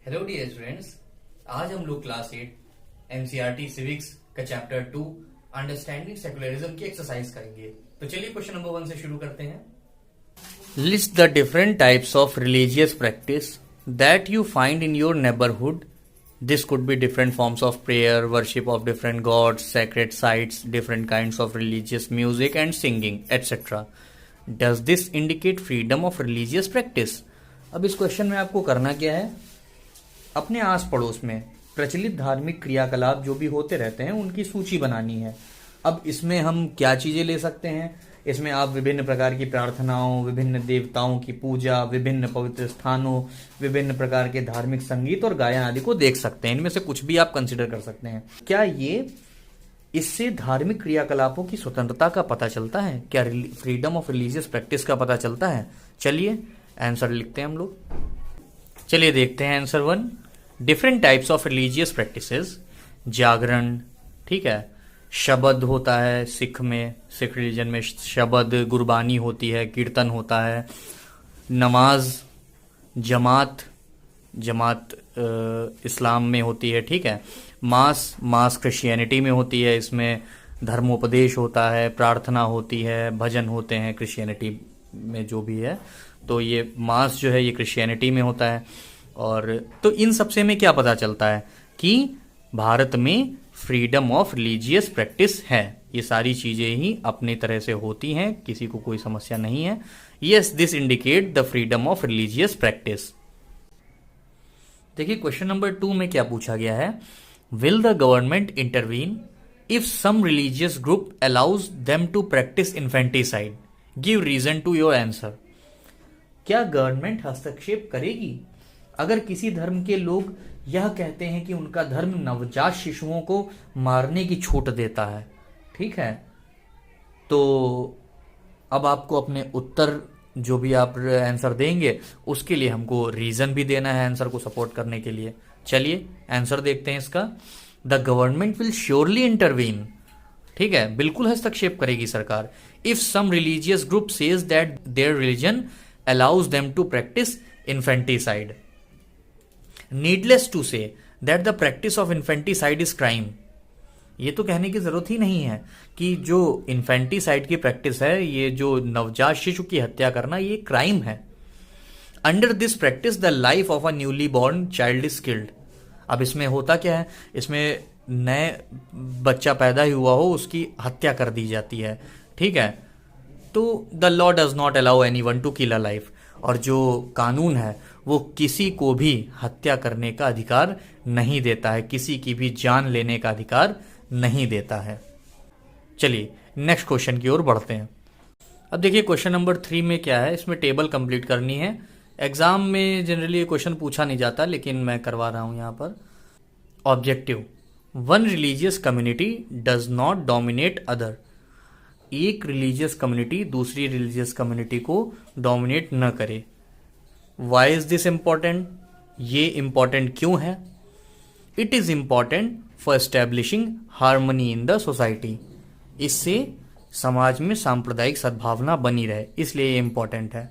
Hello dear students, आज हम लोग क्लास 8 एनसीईआरटी सिविक्स का चैप्टर 2 अंडरस्टैंडिंग सेकुलरिज्म की एक्सरसाइज करेंगे। तो चलिए क्वेश्चन नंबर 1 से शुरू करते हैं। List the different types of religious practice that you find in your neighbourhood. This could be different forms of prayer, worship of different God's, sacred sites, different kinds of religious music and singing etcetera. Does this indicate freedom of religious practice? अब इस question में आपको करना क्या है, अपने आस पड़ोस में प्रचलित धार्मिक क्रियाकलाप जो भी होते रहते हैं उनकी सूची बनानी है। अब इसमें हम क्या चीजें ले सकते हैं, इसमें आप विभिन्न प्रकार की प्रार्थनाओं, विभिन्न देवताओं की पूजा, विभिन्न पवित्र स्थानों, विभिन्न प्रकार के धार्मिक संगीत और गायन आदि को देख सकते हैं। इनमें से कुछ भी आप कंसिडर कर सकते हैं। क्या ये इससे धार्मिक क्रियाकलापों की स्वतंत्रता का पता चलता है? क्या फ्रीडम ऑफ रिलीजियस प्रैक्टिस का पता चलता है? चलिए आंसर लिखते हैं हम लोग। चलिए देखते हैं answer 1। Different types of religious practices. जागरण, ठीक है, शब्द होता है सिख रिलीजन में शब्द, गुरबानी होती है, कीर्तन होता है, नमाज, जमात इस्लाम में होती है, ठीक है, मास क्रिश्चियनिटी में होती है, इसमें धर्मोपदेश होता है, प्रार्थना होती है, भजन होते हैं क्रिश्चियनिटी में जो भी है। तो ये मास जो है ये क्रिश्चियनिटी में होता है। और तो इन सबसे में क्या पता चलता है कि भारत में फ्रीडम ऑफ रिलीजियस प्रैक्टिस है। ये सारी चीजें ही अपनी तरह से होती हैं, किसी को कोई समस्या नहीं है। Yes, this indicate the freedom of religious practice. देखिए क्वेश्चन नंबर 2 में क्या पूछा गया है, will the government intervene if some religious group allows them to practice infanticide? Give reason to your answer. क्या गवर्नमेंट हस्तक्षेप करेगी अगर किसी धर्म के लोग यह कहते हैं कि उनका धर्म नवजात शिशुओं को मारने की छूट देता है? ठीक है, तो अब आपको अपने उत्तर जो भी आप आंसर देंगे उसके लिए हमको रीजन भी देना है आंसर को सपोर्ट करने के लिए। चलिए आंसर देखते हैं इसका। The government will surely intervene, ठीक है, बिल्कुल हस्तक्षेप करेगी सरकार। If some religious group says that their religion allows them to practice infanticide. Needless to say that the practice of infanticide is crime. ये तो कहने की जरूरत ही नहीं है कि जो इन्फेंटिसाइड की प्रैक्टिस है, ये जो नवजात शिशु की हत्या करना, ये क्राइम है। Under this practice the life of a newly born child is killed. अब इसमें होता क्या है, इसमें नए बच्चा पैदा ही हुआ हो उसकी हत्या कर दी जाती है, ठीक है। तो the law does not allow anyone to kill a life. और जो कानून है वो किसी को भी हत्या करने का अधिकार नहीं देता है, किसी की भी जान लेने का अधिकार नहीं देता है। चलिए नेक्स्ट क्वेश्चन की ओर बढ़ते हैं। अब देखिए क्वेश्चन नंबर 3 में क्या है, इसमें टेबल कंप्लीट करनी है। एग्जाम में जनरली ये क्वेश्चन पूछा नहीं जाता लेकिन मैं करवा रहा हूं यहां पर। Objective, one religious community does not dominate other. एक रिलीजियस कम्युनिटी दूसरी रिलीजियस कम्युनिटी को डोमिनेट न करे। Why is this important? ये इंपॉर्टेंट क्यों है? It is important for establishing harmony in the society. इससे समाज में सांप्रदायिक सद्भावना बनी रहे, इसलिए ये इंपॉर्टेंट है।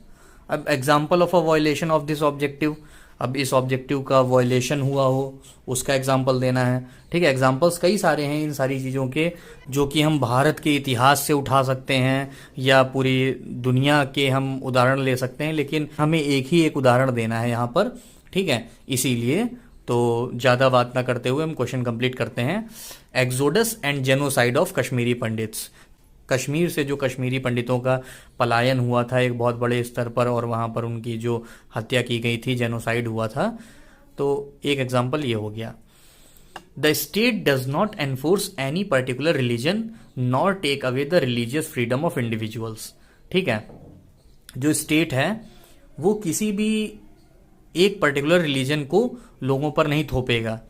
अब example of a violation of this objective, अब इस ऑब्जेक्टिव का वायलेशन हुआ हो उसका एग्जाम्पल देना है, ठीक है। एग्जाम्पल्स कई सारे हैं इन सारी चीज़ों के जो कि हम भारत के इतिहास से उठा सकते हैं या पूरी दुनिया के हम उदाहरण ले सकते हैं, लेकिन हमें एक उदाहरण देना है यहाँ पर, ठीक है। इसीलिए तो ज़्यादा बात ना करते हुए हम क्वेश्चन कंप्लीट करते हैं। Exodus and genocide of Kashmiri pandits. Kashmir से जो कश्मीरी पंडितों का पलायन हुआ था एक बहुत बड़े स्तर पर और वहाँ पर उनकी जो हत्या की गई थी, जेनोसाइड हुआ था, तो एक एग्जाम्पल ये हो गया। The state does not enforce any particular religion nor take away the religious freedom of individuals. ठीक है, जो स्टेट है वो किसी भी एक पर्टिकुलर रिलीजन को लोगों पर नहीं थोपेगा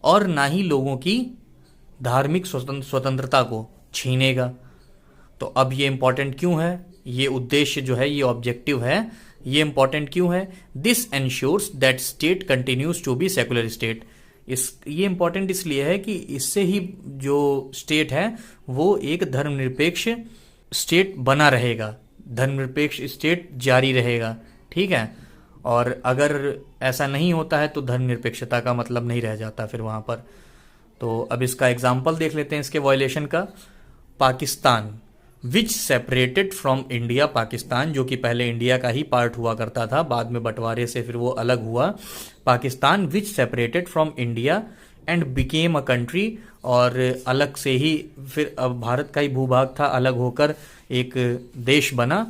और ना ही लोगों की धार्मिक स्वतंत्रता को छीनेगा। तो अब ये इंपॉर्टेंट क्यों है, ये उद्देश्य जो है, ये ऑब्जेक्टिव है, ये इंपॉर्टेंट क्यों है? This ensures that state continues to be secular state. ये इंपॉर्टेंट इसलिए है कि इससे ही जो स्टेट है वो एक धर्मनिरपेक्ष स्टेट बना रहेगा, धर्मनिरपेक्ष स्टेट जारी रहेगा, ठीक है। और अगर ऐसा नहीं होता है तो धर्मनिरपेक्षता का मतलब नहीं रह जाता फिर वहां पर। तो अब इसका एग्जाम्पल देख लेते हैं इसके वायलेशन का। Pakistan which separated from India, Pakistan जो कि पहले इंडिया का ही पार्ट हुआ करता था, बाद में बंटवारे से फिर वो अलग हुआ। Pakistan which separated from India and became a country, और अलग से ही फिर अब भारत का ही भूभाग था, अलग होकर एक देश बना।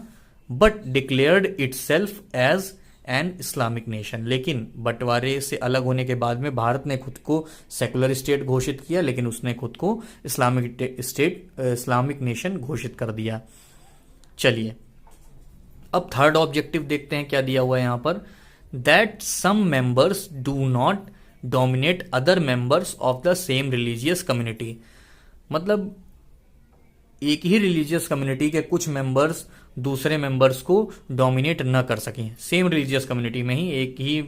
But declared itself as an Islamic nation, लेकिन बंटवारे से अलग होने के बाद में भारत ने खुद को सेकुलर स्टेट घोषित किया, लेकिन उसने खुद को इस्लामिक नेशन घोषित कर दिया। चलिए अब थर्ड ऑब्जेक्टिव देखते हैं क्या दिया हुआ है यहां पर। That some members do not dominate other members of the same religious community, मतलब एक ही रिलीजियस कम्युनिटी के कुछ मेंबर्स दूसरे मेंबर्स को डोमिनेट न कर सकें। सेम रिलीजियस कम्युनिटी में ही एक ही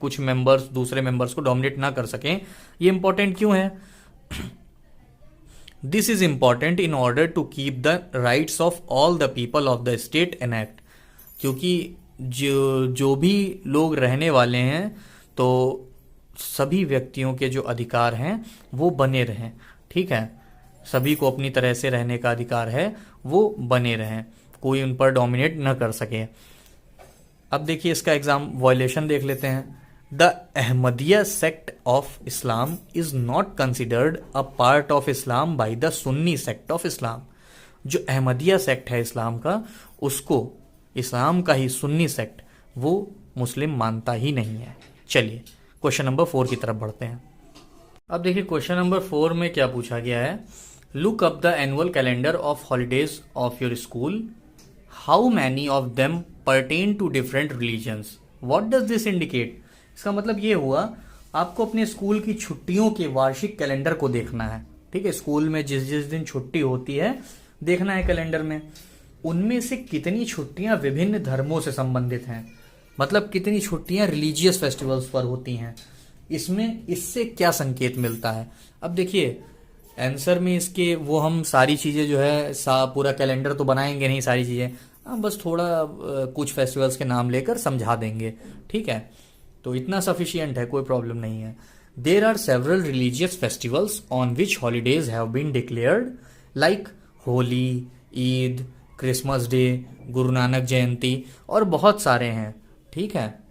कुछ मेंबर्स दूसरे मेंबर्स को डोमिनेट ना कर सकें। ये इंपॉर्टेंट क्यों है? This is important in order to keep the rights of all the people of the state enact, क्योंकि जो भी लोग रहने वाले हैं तो सभी व्यक्तियों के जो अधिकार हैं वो बने रहें। ठीक है, सभी को अपनी तरह से रहने का अधिकार है, वो बने रहें, कोई उन पर डोमिनेट न कर सके। अब देखिए इसका एग्जाम वायलेशन देख लेते हैं। The Ahmadiyya sect of Islam is not considered a part of Islam by the Sunni sect of Islam. जो अहमदिया सेक्ट है इस्लाम का, उसको इस्लाम का ही सुन्नी सेक्ट वो मुस्लिम मानता ही नहीं है। चलिए क्वेश्चन नंबर 4 की तरफ बढ़ते हैं। अब देखिए क्वेश्चन नंबर 4 में क्या पूछा गया है। Look up the annual calendar of holidays of your school, how many of them pertain to different religions, what does this indicate. इसका मतलब ये हुआ आपको अपने स्कूल की छुट्टियों के वार्षिक कैलेंडर को देखना है। ठीक है, स्कूल में जिस जिस दिन छुट्टी होती है देखना है कैलेंडर में, उनमें से कितनी छुट्टियां विभिन्न धर्मों से संबंधित हैं, मतलब कितनी छुट्टियां रिलीजियस फेस्टिवल्स पर होती हैं। इसमें इससे क्या संकेत मिलता है। अब देखिए आंसर में इसके वो हम सारी चीजें जो है पूरा कैलेंडर तो बनाएंगे नहीं सारी चीजें, बस थोड़ा कुछ फेस्टिवल्स के नाम लेकर समझा देंगे। ठीक है, तो इतना सफिशियंट है, कोई प्रॉब्लम नहीं है। There are several religious festivals on which holidays have been declared like Holi, Eid, Christmas day, Guru Nanak जयंती और बहुत सारे हैं। ठीक है,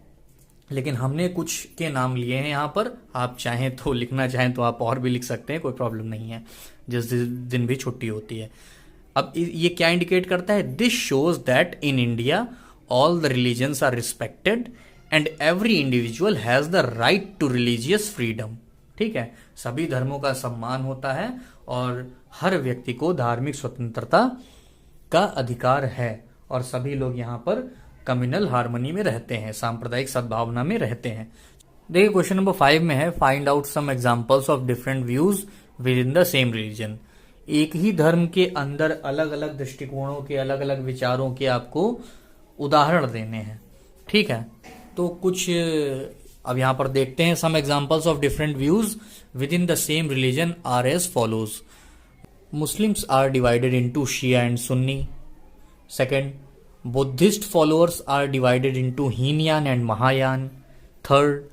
लेकिन हमने कुछ के नाम लिए हैं यहाँ पर। आप चाहें तो लिखना चाहें तो आप और भी लिख सकते हैं, कोई प्रॉब्लम नहीं है, जिस दिन भी छुट्टी होती है। अब ये क्या इंडिकेट करता है? This shows that in India all the religions are respected and every individual has the right to religious freedom. ठीक है, सभी धर्मों का सम्मान होता है और हर व्यक्ति को धार्मिक स्वतंत्रता का अधिकार है, और सभी लोग यहाँ पर कम्युनल हार्मनी में रहते हैं, सांप्रदायिक सद्भावना में रहते हैं। देखिए क्वेश्चन नंबर 5 में है find out some examples of different views within the same religion. एक ही धर्म के अंदर अलग अलग दृष्टिकोणों के, अलग अलग विचारों के आपको उदाहरण देने हैं। ठीक है, तो कुछ अब यहां पर देखते हैं। Some examples of different views within the same religion are as follows. Muslims are divided into Shia and Sunni. Second, Buddhist followers are divided into Hinayan and Mahayana. Third,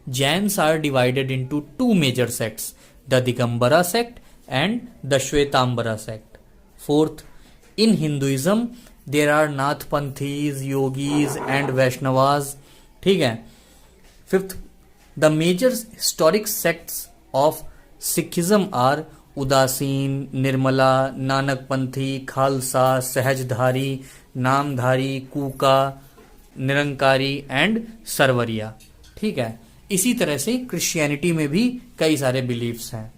Jains are divided into two major sects, the Digambara sect and the Shvetambara sect. Fourth, in Hinduism there are Nathpanthis, Yogis and Vaishnavas. ठीक है। Fifth, the major historic sects of Sikhism are उदासीन, निर्मला, नानकपंथी, खालसा, सहजधारी, नामधारी, कूका, Nirankari and Sarwaria. ठीक है, इसी तरह से Christianity में भी कई सारे बिलीफ्स हैं।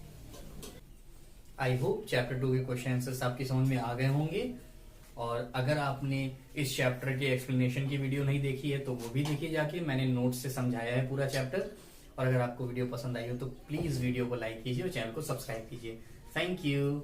आई होप चैप्टर 2 के क्वेश्चन आंसर्स आपकी समझ में आ गए होंगे, और अगर आपने इस चैप्टर के एक्सप्लेनेशन की वीडियो नहीं देखी है तो वो भी देखिए जाके, मैंने नोट्स से समझाया है पूरा चैप्टर। और अगर आपको वीडियो पसंद आई हो तो प्लीज वीडियो को लाइक कीजिए और चैनल को सब्सक्राइब कीजिए। Thank you.